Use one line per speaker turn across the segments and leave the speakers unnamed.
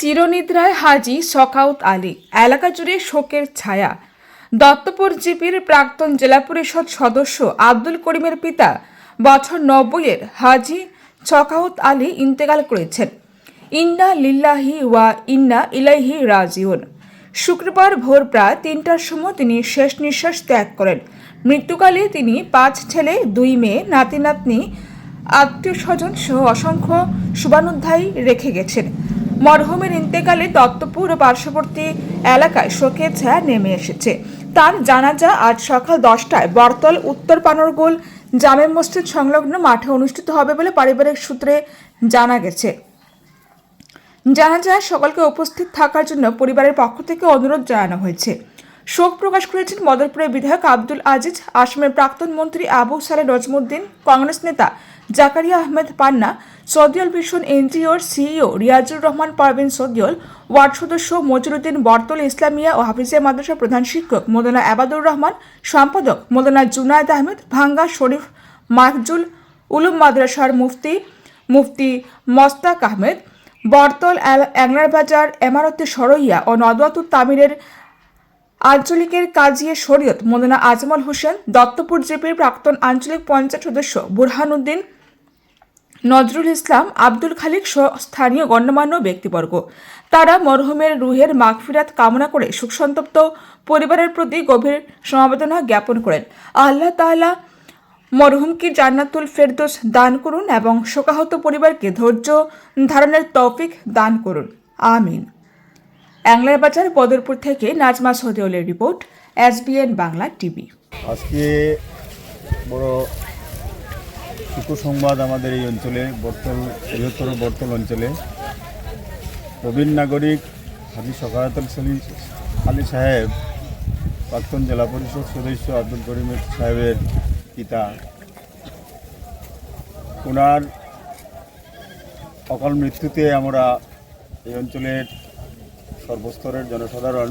চিরনিদ্রায় হাজি শখাউত আলী, এলাকা জুড়ে শোকের ছায়া। দত্তপুর জিপির প্রাক্তন জেলা পরিষদ সদস্য আব্দুল করিমের পিতা বছর ৯০-এর হাজি শখাউত আলী ইন্তেকাল করেছেন। ইন্না লিল্লাহি ওয়া ইন্না ইলাইহি রাজিউন। শুক্রবার ভোর প্রায় ৩টার সময় তিনি শেষ নিঃশ্বাস ত্যাগ করেন। মৃত্যুকালে তিনি ৫ ছেলে ২ মেয়ে, নাতি নাতনি, আত্মীয় স্বজন সহ অসংখ্য শুভানুধ্যায়ী রেখে গেছেন। মরহুমের ইন্তেকালে দত্তপুর ও পার্শ্ববর্তী এলাকায় শোকের ছায়া নেমে এসেছে। তার জানাজা আজ সকাল 10টায় বরতল উত্তর পানরগোল জামে মসজিদ সংলগ্ন মাঠে অনুষ্ঠিত হবে বলে পারিবারিক সূত্রে জানা গেছে। জানাজায় সকলকে উপস্থিত থাকার জন্য পরিবারের পক্ষ থেকে অনুরোধ জানানো হয়েছে। শোক প্রকাশ করেছেন মদরপুরের বিধায়ক আব্দুল আজিজ, আসামের প্রাক্তন মন্ত্রী আবু সালেহ নজমুদ্দিন, কংগ্রেস নেতা জাকারিয়া আহমেদ পান্না, সদিউল ভিশন এনজিওর সিইও রিয়াজুর রহমান পারভিন সদিউল, ওয়ার্ড সদস্য মজরুদ্দিন, বরতল ইসলামিয়া ও হাফিজিয়া মাদ্রাসার প্রধান শিক্ষক মৌলানা আবাদুর রহমান, সম্পাদক মৌলানা জুনায়েদ আহমেদ, ভাঙ্গা শরীফ মাহজুল উলুম মাদ্রাসার মুফতি মস্তাক আহমেদ, বরতল অ্যাংলারবাজার এমারতে সরইয়া ও নদওয়াতুত তামিরের আঞ্চলিকের কাজিয়ে শরীয়ত মৌলানা আজমল হোসেন, দত্তপুর জিপির প্রাক্তন আঞ্চলিক পঞ্চায়েত সদস্য বুরহানুদ্দিন, নজরুল ইসলাম, আব্দুল খালিক সহ স্থানীয় গণ্যমান্য ব্যক্তিবর্গ। তারা মরহুমের রুহের মাগফিরাত কামনা করে শোকসন্তপ্ত পরিবারের প্রতি গভীর সমবেদনা জ্ঞাপন করেন। আল্লাহ তাআলা মরহুমকে জান্নাতুল ফেরদৌস দান করুন এবং শোকাহত পরিবারকে ধৈর্য ধারণের তৌফিক দান করুন, আমিন। অ্যাংলারবাজার বদরপুর থেকে নাজমা সদিউলের রিপোর্ট, SBN বাংলা টিভি।
আজকে বড় সুখ সংবাদ আমাদের এই অঞ্চলে বৃহত্তর বরতল অঞ্চলে প্রবীণ নাগরিক হাজি শখাউত আলী সাহেব, প্রাক্তন জেলা পরিষদ সদস্য আব্দুল করিম সাহেবের পিতা, ওনার অকাল মৃত্যুতে আমরা এই অঞ্চলের সর্বস্তরের জনসাধারণ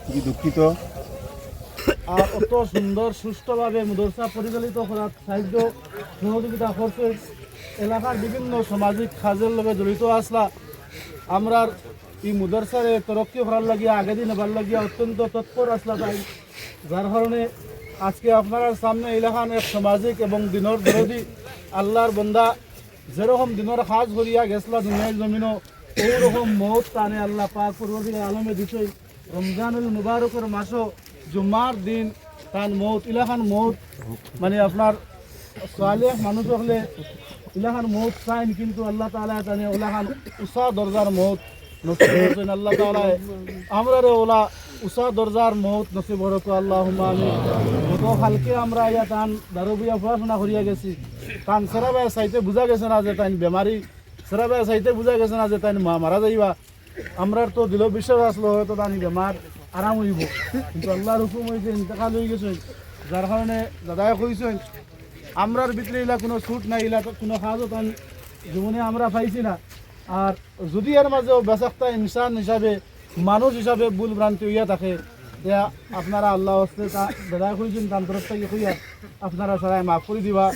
খুবই দুঃখিত।
আর অত সুন্দর সুষ্ঠুভাবে মাদ্রাসা পরিচালিত করার সাহায্য সহযোগিতা করছে এলাকার বিভিন্ন সামাজিক কাজের লগে জড়িত আসলা। আমরা এই মাদ্রাসারে তরক্কি করার লাগিয়া আগে দিন নেবার লাগিয়া অত্যন্ত তৎপর আসলা, তাই যার কারণে আজকে আপনার সামনে এলাকার এক সামাজিক এবং দিনের বিরোধী আল্লাহর বন্দা যেরকম দিনের কাজ করিয়া গেছলা দুনিয়ার জমিনও ওইরকম মত টানে আল্লাহ পাক পূর্বদিকে আলমে দিছে। রমজানুল মুবারকের মাসও জুম্মার দিন তান মৌত ইলাখান মৌত মানে আপনার সালেহ মানুষ হলে ইলাখান মৌত চাইন, কিন্তু আল্লাহ তাআলা জানে ওলাখান উষা দরজার মৌত নসিব করেছেন। আল্লাহ তাআলা আমরারে ওলা উষা দরজার মৌত নসিব করুক, আল্লাহুম্মা আমিন। গত কালকে আমরা ইয়া তান দারুবিয়া পড়াশোনা করিয়া গেছি, তান সেরাবাই চাইতে বোঝা গেছে না যে তাই বেমারি, সেরাবাই চাইতে বোঝা গেছে না যে তাই মারা যাইবা। আমরার তো দিল বিশ্বাস আসলো হয়তো তানি বেমার আরাম হইব, কিন্তু আল্লাহর হুকুম হয়েছে ইন্তেকাল হয়ে গেছে। যার কারণে দাদায় কইছেন আমরার ভিতরে ইলা কোনো ছুট নাই, ইলা কোনো কাজও তান জীবনে আমরা পাইছি না। আর যদি এর মাঝেও বেসাক্তা ইনসান হিসাবে মানুষ হিসাবে ভুল ভ্রান্তি হইয়া থাকে, দেয়া আপনারা আল্লাহ হস্তে তা দাদায় কইছেন তার তরফ থেকে কইয়া আপনারা সবাই মাফ করে দিবা।